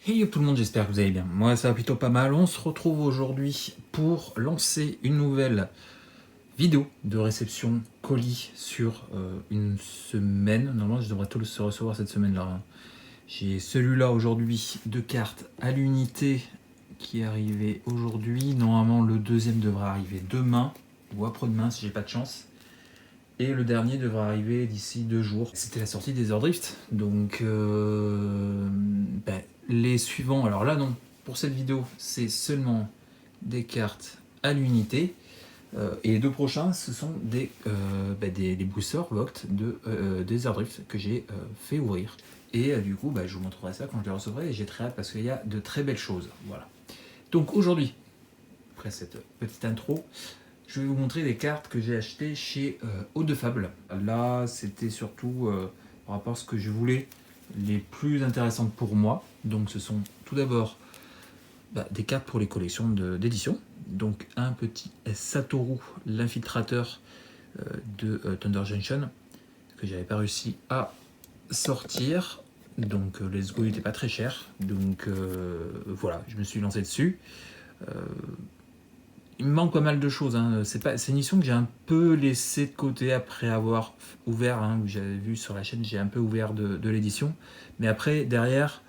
Hey yo tout le monde, j'espère que vous allez bien. Moi ça va plutôt pas mal. On se retrouve aujourd'hui pour lancer une nouvelle vidéo de réception colis sur une semaine. Normalement je devrais tous se recevoir cette semaine-là. J'ai celui-là aujourd'hui de cartes à l'unité qui est arrivé aujourd'hui. Normalement le deuxième devrait arriver demain ou après-demain si j'ai pas de chance. Et le dernier devrait arriver d'ici 2 jours. C'était la sortie des Drift. Donc les suivants, alors là non, pour cette vidéo, c'est seulement des cartes à l'unité. Et les 2 prochains, ce sont des boosters locked des Drift que j'ai fait ouvrir. Et du coup, je vous montrerai ça quand je les recevrai. Et j'ai très hâte parce qu'il y a de très belles choses. Voilà. Donc aujourd'hui, après cette petite intro, je vais vous montrer des cartes que j'ai achetées chez Eau de Fable. Là, c'était surtout par rapport à ce que je voulais, les plus intéressantes pour moi. Donc, ce sont tout d'abord des cartes pour les collections d'édition. Donc, un petit Satoru, l'infiltrateur de Thunder Junction, que j'avais pas réussi à sortir. Donc, Let's Go n'était pas très cher. Donc, voilà, je me suis lancé dessus. Il me manque pas mal de choses. C'est une édition que j'ai un peu laissée de côté après avoir ouvert. J'avais vu sur la chaîne, j'ai un peu ouvert de l'édition. Mais après, derrière,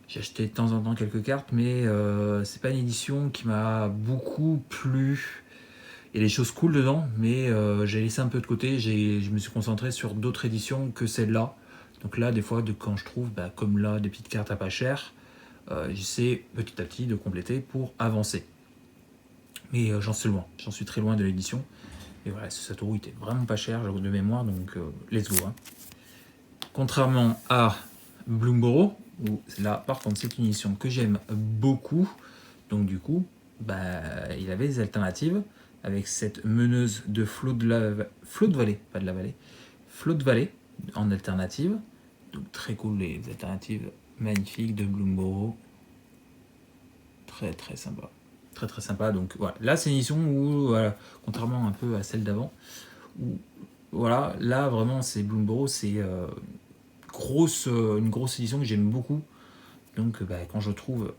j'ai acheté de temps en temps quelques cartes, mais c'est pas une édition qui m'a beaucoup plu. Il y a des choses cool dedans, mais j'ai laissé un peu de côté. Je me suis concentré sur d'autres éditions que celle-là. Donc là, des fois, quand je trouve, comme là, des petites cartes à pas cher, j'essaie petit à petit de compléter pour avancer. Mais j'en suis loin, j'en suis très loin de l'édition. Et voilà, ce Satoru était vraiment pas cher de mémoire, donc let's go. Contrairement à Bloomborough, où là par contre c'est une édition que j'aime beaucoup, donc du coup, il avait des alternatives avec cette meneuse de flot de vallée, pas de la vallée, flot de vallée en alternative. Donc très cool les alternatives magnifiques de Bloomborough. Très très sympa. Très très sympa. Donc voilà, là c'est une édition où, voilà, contrairement un peu à celle d'avant, où voilà, là vraiment c'est Bloomborough, c'est une grosse édition que j'aime beaucoup. Donc quand je trouve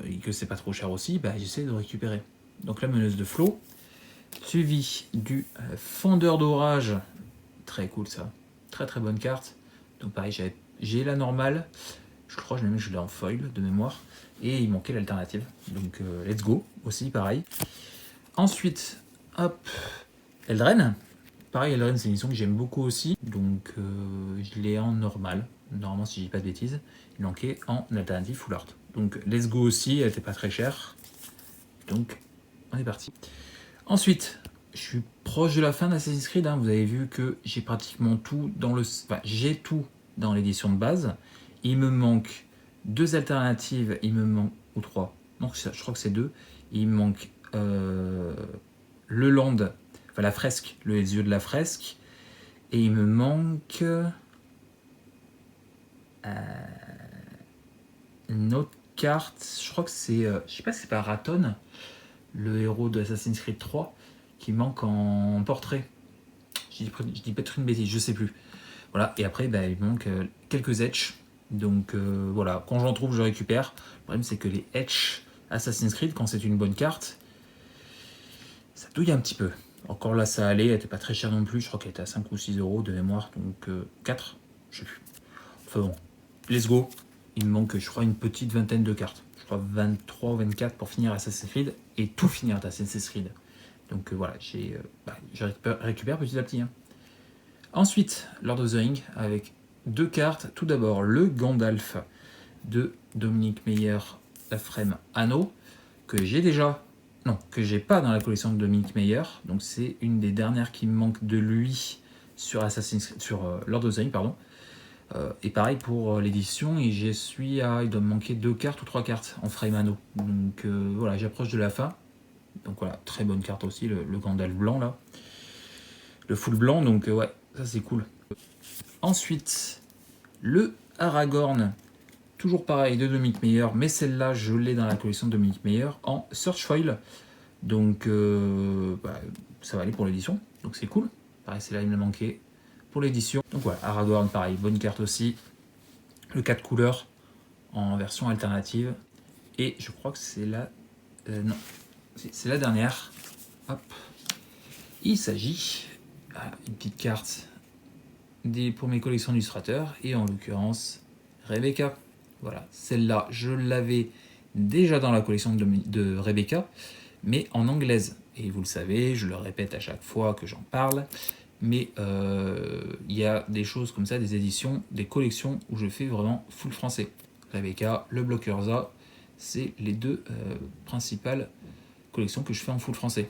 et que c'est pas trop cher aussi, j'essaie de récupérer. Donc la meneuse de flot, suivi du fendeur d'orage, très cool ça, très très bonne carte. Donc pareil, j'ai la normale, je crois que je l'ai en foil de mémoire, et il manquait l'alternative. Donc let's go aussi, pareil. Ensuite, hop, Eldraine. Pareil, Eldraine, c'est une édition que j'aime beaucoup aussi. Donc je l'ai en normal. Normalement, si je dis pas de bêtises, il manquait en alternative full art. Donc let's go aussi, elle était pas très chère. Donc on est parti. Ensuite, je suis proche de la fin d'Assassin's Creed. Vous avez vu que j'ai pratiquement tout dans le. Enfin, j'ai tout dans l'édition de base. Il me manque 2 alternatives. Il me manque. Ou 3. Non, je crois que c'est 2. Il me manque le land. Enfin, la fresque. Les yeux de la fresque. Et il me manque. Une autre carte. Je crois que c'est. Je sais pas si c'est pas Raton, le héros de Assassin's Creed 3, qui manque en portrait. Je dis peut-être une bêtise, je sais plus. Voilà, et après, il me manque quelques etches. Donc voilà, quand j'en trouve, je récupère. Le problème, c'est que les etches Assassin's Creed, quand c'est une bonne carte, ça douille un petit peu. Encore là, ça allait, elle était pas très chère non plus. Je crois qu'elle était à 5 ou 6 euros de mémoire, donc 4, je sais plus. Enfin bon, let's go. Il me manque, je crois, une petite vingtaine de cartes. Je crois 23 ou 24 pour finir Assassin's Creed et tout finir Assassin's Creed. Donc voilà, je récupère petit à petit. Ensuite, Lord of the Ring avec 2 cartes. Tout d'abord, le Gandalf de Dominique Meyer, la frame Anneau, que j'ai déjà, non, que j'ai pas dans la collection de Dominique Meyer. Donc c'est une des dernières qui me manque de lui sur Lord of the Ring, pardon. Et pareil pour l'édition, et il doit me manquer 2 cartes ou 3 cartes en frame Anneau. Donc voilà, j'approche de la fin. Donc voilà, très bonne carte aussi, le Gandalf blanc là. Le full blanc, donc ouais, ça c'est cool. Ensuite, le Aragorn, toujours pareil de Dominique Meyer, mais celle-là je l'ai dans la collection de Dominique Meyer en Search Foil. Donc ça va aller pour l'édition, donc c'est cool. Pareil, celle-là il me manquait pour l'édition. Donc voilà, Aragorn, pareil, bonne carte aussi. Le 4 couleurs en version alternative. Et je crois que c'est la... non, c'est la dernière. Hop. Il s'agit d'une petite carte pour mes collections d'illustrateurs. Et en l'occurrence, Rebecca. Voilà, celle-là, je l'avais déjà dans la collection de Rebecca, mais en anglaise. Et vous le savez, je le répète à chaque fois que j'en parle, mais il y a des choses comme ça, des éditions, des collections où je fais vraiment full français. Rebecca, le bloc Urza, c'est les deux principales collections que je fais en full français.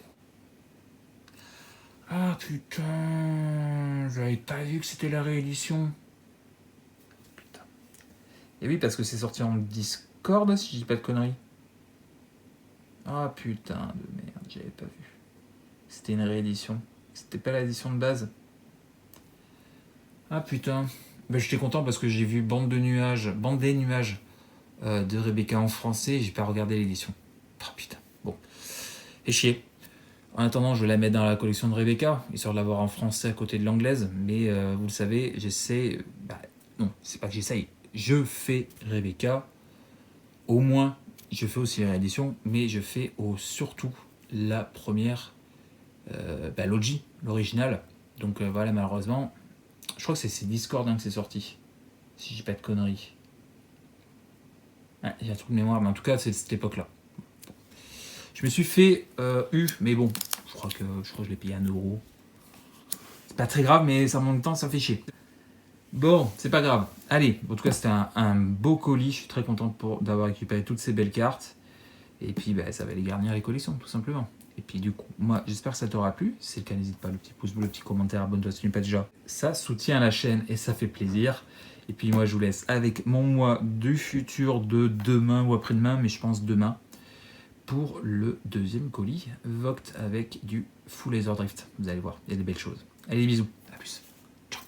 Ah putain, j'avais pas vu que c'était la réédition. Putain. Et oui, parce que c'est sorti en Discord, si je dis pas de conneries. Ah putain de merde, j'avais pas vu. C'était une réédition. C'était pas l'édition de base. Ah putain. Ben, j'étais content parce que j'ai vu Bande des nuages de Rebecca en français et j'ai pas regardé l'édition. Ah putain. Bon. Et chier. En attendant, je vais la mettre dans la collection de Rebecca, histoire de l'avoir en français à côté de l'anglaise. Mais vous le savez, j'essaie... non, c'est pas que j'essaye. Je fais Rebecca. Au moins, je fais aussi la réédition, mais je fais surtout la première, l'OG, l'original. Donc voilà, malheureusement, je crois que c'est Discord que c'est sorti, si je dis pas de conneries. J'ai un trou de mémoire, mais en tout cas, c'est de cette époque-là. Je me suis fait mais bon, je crois que je l'ai payé 1 €. C'est pas très grave, mais ça en même temps, ça fait chier. Bon, c'est pas grave. Allez, en tout cas, c'était un beau colis. Je suis très content d'avoir récupéré toutes ces belles cartes. Et puis, ça va les garnir les collections, tout simplement. Et puis, du coup, moi, j'espère que ça t'aura plu. Si c'est le cas, n'hésite pas, le petit pouce bleu, le petit commentaire, abonne-toi si tu n'es pas déjà. Ça soutient la chaîne et ça fait plaisir. Et puis, moi, je vous laisse avec mon moi du futur de demain ou après-demain, mais je pense demain, pour le deuxième colis, Vogt avec du full laser drift. Vous allez voir, il y a des belles choses. Allez, bisous, à plus. Ciao.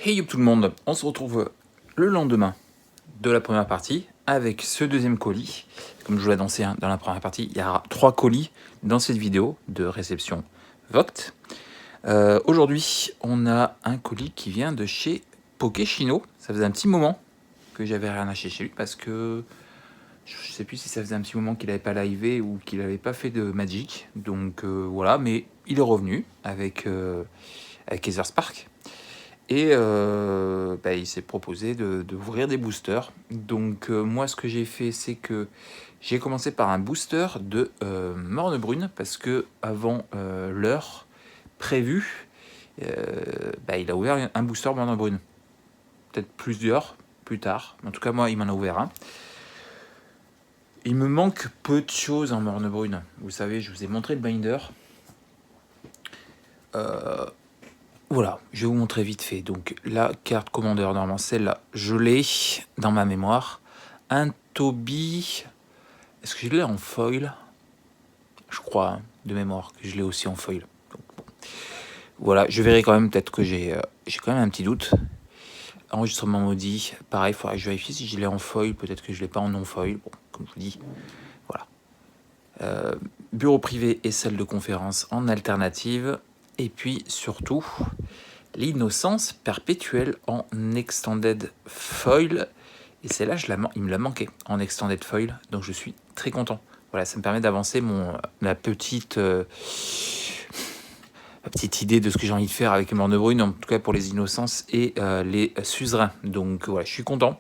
Hey yo tout le monde, on se retrouve le lendemain de la première partie avec ce deuxième colis. Comme je vous l'ai annoncé dans la première partie, il y aura 3 colis dans cette vidéo de réception Vogt. Aujourd'hui, on a un colis qui vient de chez Pokeshino. Ça faisait un petit moment que j'avais rien acheté chez lui parce que je sais plus si ça faisait un petit moment qu'il n'avait pas livé ou qu'il n'avait pas fait de Magic. Donc voilà, mais il est revenu avec Ether Spark. Et il s'est proposé d'ouvrir des boosters. Donc moi, ce que j'ai fait, c'est que j'ai commencé par un booster de Mornebrune, parce que avant l'heure prévue, il a ouvert un booster Mornebrune. Peut-être plusieurs plus tard. En tout cas, moi, il m'en a ouvert un. Il me manque peu de choses en Mornebrune. Vous savez, je vous ai montré le binder. Voilà, je vais vous montrer vite fait. Donc la carte commandeur, normalement celle-là, je l'ai dans ma mémoire. Un Toby, est-ce que je l'ai en foil? Je crois, de mémoire, que je l'ai aussi en foil. Donc, bon. Voilà, je verrai quand même, peut-être que j'ai quand même un petit doute. Enregistrement maudit, pareil, il faudrait que je vérifie si je l'ai en foil, peut-être que je ne l'ai pas en non-foil. Bon, comme je vous dis, voilà. Bureau privé et salle de conférence en alternative. Et puis surtout, l'innocence perpétuelle en extended foil. Et celle-là, il me l'a manqué en extended foil. Donc je suis très content. Voilà, ça me permet d'avancer ma petite idée de ce que j'ai envie de faire avec les Mornebrune, en tout cas pour les innocences et les suzerains. Donc voilà, je suis content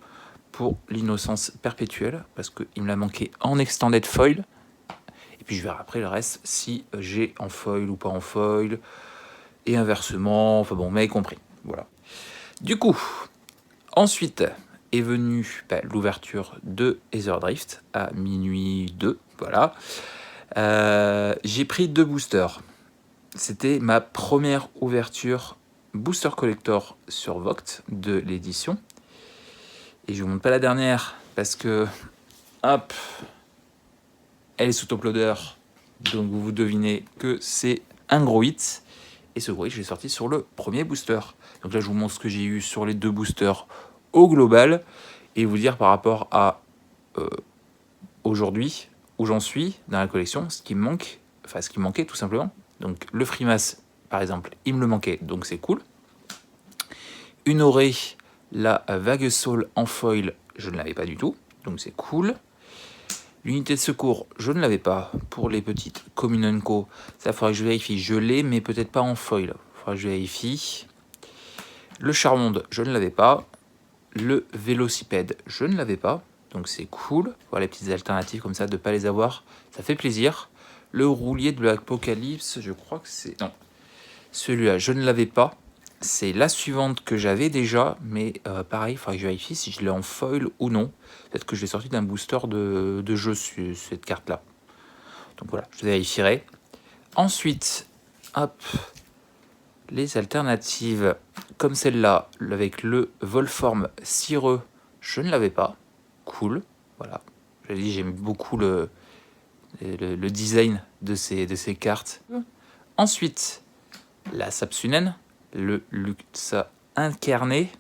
pour l'innocence perpétuelle parce qu'il me l'a manqué en extended foil. Et puis je verrai après le reste si j'ai en foil ou pas en foil. Et inversement, enfin bon, vous m'avez compris. Voilà. Du coup, ensuite est venue l'ouverture de Ether Drift à minuit 2. Voilà. J'ai pris 2 boosters. C'était ma première ouverture booster collector sur Vogt de l'édition. Et je vous montre pas la dernière parce que, hop, elle est sous top loader. Donc vous devinez que c'est un gros hit. Et ce gros hit, je l'ai sorti sur le premier booster. Donc là, je vous montre ce que j'ai eu sur les 2 boosters au global. Et vous dire par rapport à aujourd'hui, où j'en suis dans la collection, ce qui me manque, enfin ce qui me manquait tout simplement. Donc le Freemass, par exemple, il me le manquait, donc c'est cool. Une Orée, la Vague Soul en foil, je ne l'avais pas du tout, donc c'est cool. L'unité de secours, je ne l'avais pas pour les petites Commune & Co. Ça, il faudrait que je vérifie. Je l'ai, mais peut-être pas en foil. Il faudrait que je vérifie. Le char-monde, je ne l'avais pas. Le vélocipède, je ne l'avais pas. Donc c'est cool. Voilà les petites alternatives comme ça, de ne pas les avoir. Ça fait plaisir. Le roulier de l'Apocalypse, je crois que c'est... Non, celui-là, je ne l'avais pas. C'est la suivante que j'avais déjà, mais pareil, il faudrait que je vérifie si je l'ai en foil ou non. Peut-être que je l'ai sorti d'un booster de jeu, cette carte-là. Donc voilà, je vérifierai. Ensuite, hop, les alternatives, comme celle-là, avec le Volform cireux, je ne l'avais pas. Cool, voilà. J'avais dit, j'aime beaucoup le design de ces cartes. Ensuite, la Sapsunen, le Luxa incarné.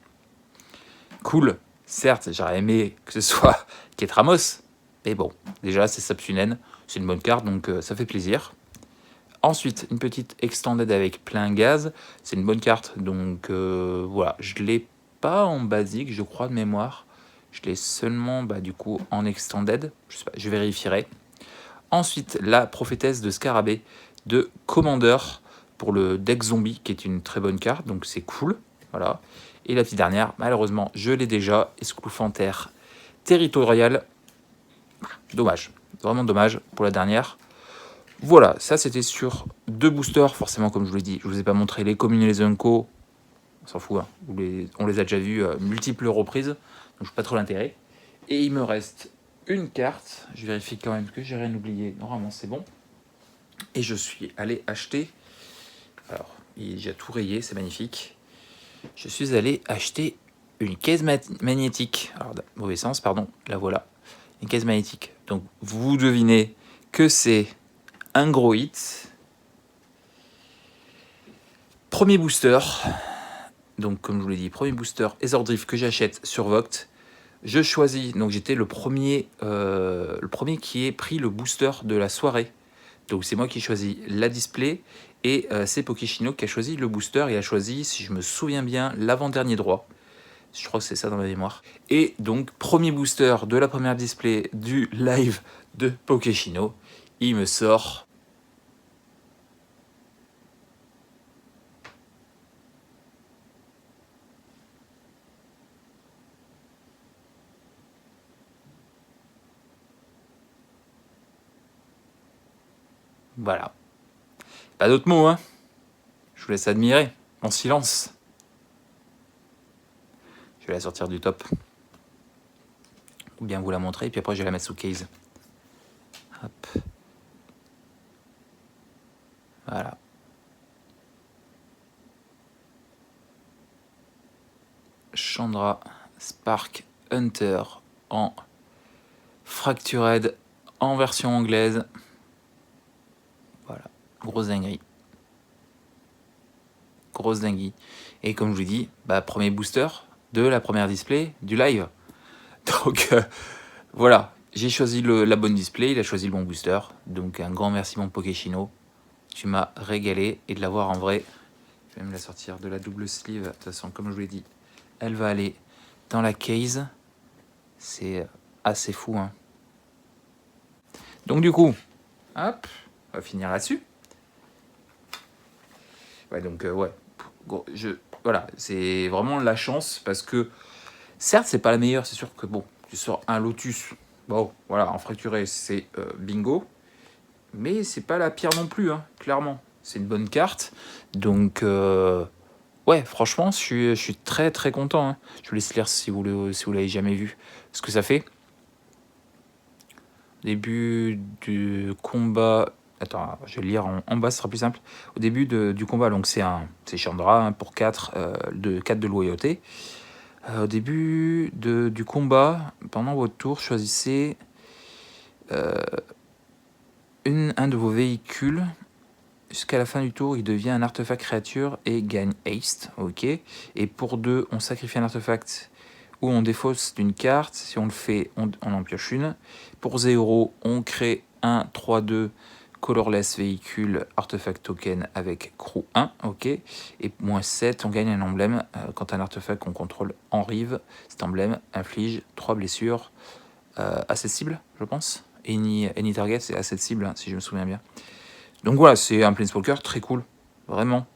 Cool, certes, j'aurais aimé que ce soit Ketramos, mais bon, déjà c'est Sapsunen, c'est une bonne carte, donc ça fait plaisir. Ensuite, une petite extended avec plein gaz, c'est une bonne carte, donc voilà, je ne l'ai pas en basique, je crois de mémoire, je l'ai seulement du coup en extended, je sais pas, je vérifierai. Ensuite, la prophétesse de Scarabée de Commander pour le deck zombie, qui est une très bonne carte, donc c'est cool. Voilà. Et la petite dernière, malheureusement, je l'ai déjà, Escloufanter territorial. Dommage, vraiment dommage pour la dernière. Voilà, ça c'était sur 2 boosters, forcément, comme je vous l'ai dit, je vous ai pas montré les communes et les Unco, on s'en fout, hein. On les a déjà vus multiples reprises, donc je n'ai pas trop l'intérêt. Et il me reste une carte, je vérifie quand même que j'ai rien oublié, normalement c'est bon. Et je suis allé acheter, alors il est déjà tout rayé, c'est magnifique. Je suis allé acheter une caisse magnétique, alors mauvais sens, pardon, la voilà, une caisse magnétique. Donc vous devinez que c'est un gros hit. Premier booster, donc comme je vous l'ai dit, premier booster Ezordrift que j'achète sur Vogt. Je choisis, donc j'étais le premier qui ait pris le booster de la soirée. Donc c'est moi qui ai choisi la display et c'est Pokeshino qui a choisi le booster. Il a choisi, si je me souviens bien, l'avant-dernier droit. Je crois que c'est ça dans ma mémoire. Et donc premier booster de la première display du live de Pokeshino. Il me sort... Voilà. Pas d'autres mots, hein. Je vous laisse admirer, en silence. Je vais la sortir du top. Ou bien vous la montrer, et puis après je vais la mettre sous case. Hop. Voilà. Chandra Spark Hunter en Fractured en version anglaise. Voilà, grosse dinguerie. Grosse dinguerie. Et comme je vous dis, premier booster de la première display du live. Donc voilà, j'ai choisi la bonne display, il a choisi le bon booster. Donc un grand merci mon Pokeshino. Tu m'as régalé et de l'avoir en vrai. Je vais même la sortir de la double sleeve. De toute façon, comme je vous l'ai dit, elle va aller dans la case. C'est assez fou, hein. Donc du coup, hop, on va finir là-dessus. Ouais, donc ouais, voilà, c'est vraiment la chance parce que certes c'est pas la meilleure, c'est sûr que bon, tu sors un Lotus, bon voilà, en fracturé c'est bingo, mais c'est pas la pire non plus, hein, clairement. C'est une bonne carte, donc ouais, franchement, je suis très très content, hein. Je vous laisse lire si vous l'avez jamais vu, ce que ça fait. Début du combat. Attends, je vais lire en bas, ce sera plus simple. Au début du combat, donc c'est Chandra, hein, pour 4 de loyauté. Au début du combat, pendant votre tour, choisissez un de vos véhicules. Jusqu'à la fin du tour, il devient un artefact créature et gagne haste. Ok. Et pour 2, on sacrifie un artefact ou on défausse d'une carte. Si on le fait, on en pioche une. Pour 0, on crée un 3-2 colorless véhicule, artefact token avec crew 1, ok. Et -7, on gagne un emblème quand un artefact qu'on contrôle en rive. Cet emblème inflige 3 blessures à cette cible, je pense. Any target, c'est à cette cible, hein, si je me souviens bien. Donc voilà, c'est un Planeswalker très cool, vraiment.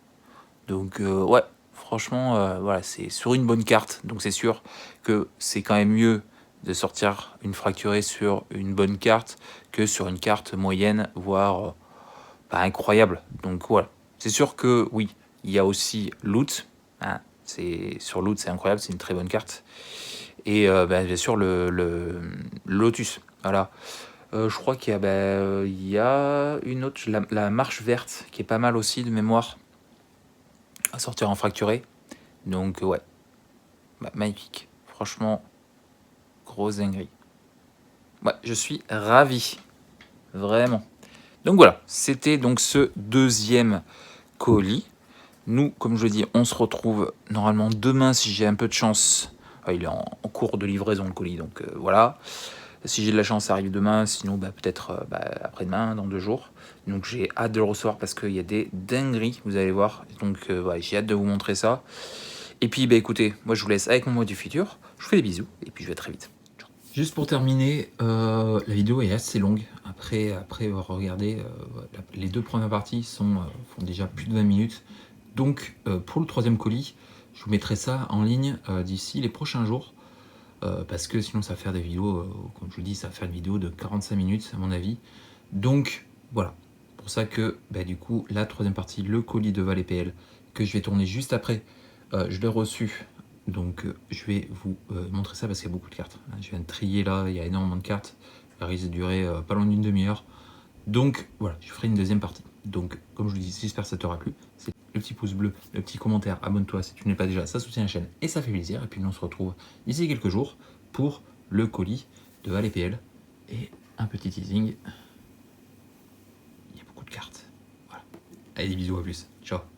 Donc ouais, franchement, voilà, c'est sur une bonne carte. Donc c'est sûr que c'est quand même mieux de sortir une fracturée sur une bonne carte que sur une carte moyenne, voire pas incroyable. Donc voilà, c'est sûr que oui, il y a aussi Loot. Hein, sur Loot, c'est incroyable, c'est une très bonne carte. Et bien sûr, le Lotus. Voilà. Je crois qu'il y a une autre, la marche verte, qui est pas mal aussi de mémoire, à sortir en fracturé. Donc ouais, magnifique. Franchement, grosse dinguerie. Ouais, je suis ravi. Vraiment. Donc voilà, c'était donc ce deuxième colis. Nous, comme je dis, on se retrouve normalement demain si j'ai un peu de chance. Il est en cours de livraison le colis, donc voilà. Si j'ai de la chance, ça arrive demain, sinon peut-être après-demain, dans 2 jours. Donc j'ai hâte de le recevoir parce qu'il y a des dingueries, vous allez voir. Donc j'ai hâte de vous montrer ça. Et puis écoutez, moi je vous laisse avec mon mot du futur. Je vous fais des bisous et puis je vais très vite. Juste pour terminer, la vidéo est assez longue. Après avoir regardé, les 2 premières parties font déjà plus de 20 minutes. Donc pour le 3e colis, je vous mettrai ça en ligne d'ici les prochains jours. Parce que sinon ça va faire des vidéos, comme je vous dis, ça va faire une vidéo de 45 minutes à mon avis. Donc voilà, pour ça que du coup la 3e partie, le colis de Val PL, que je vais tourner juste après, je l'ai reçu. Donc je vais vous montrer ça parce qu'il y a beaucoup de cartes. Je viens de trier là, il y a énormément de cartes. Ça risque de durer pas loin d'une demi-heure. Donc voilà, je ferai une 2e partie. Donc comme je vous dis, j'espère que ça t'aura plu. C'est le petit pouce bleu, le petit commentaire, abonne-toi si tu n'es pas déjà, ça soutient la chaîne et ça fait plaisir. Et puis nous on se retrouve d'ici quelques jours pour le colis de Val PL. Et un petit teasing, il y a beaucoup de cartes. Voilà. Allez, des bisous, à plus. Ciao.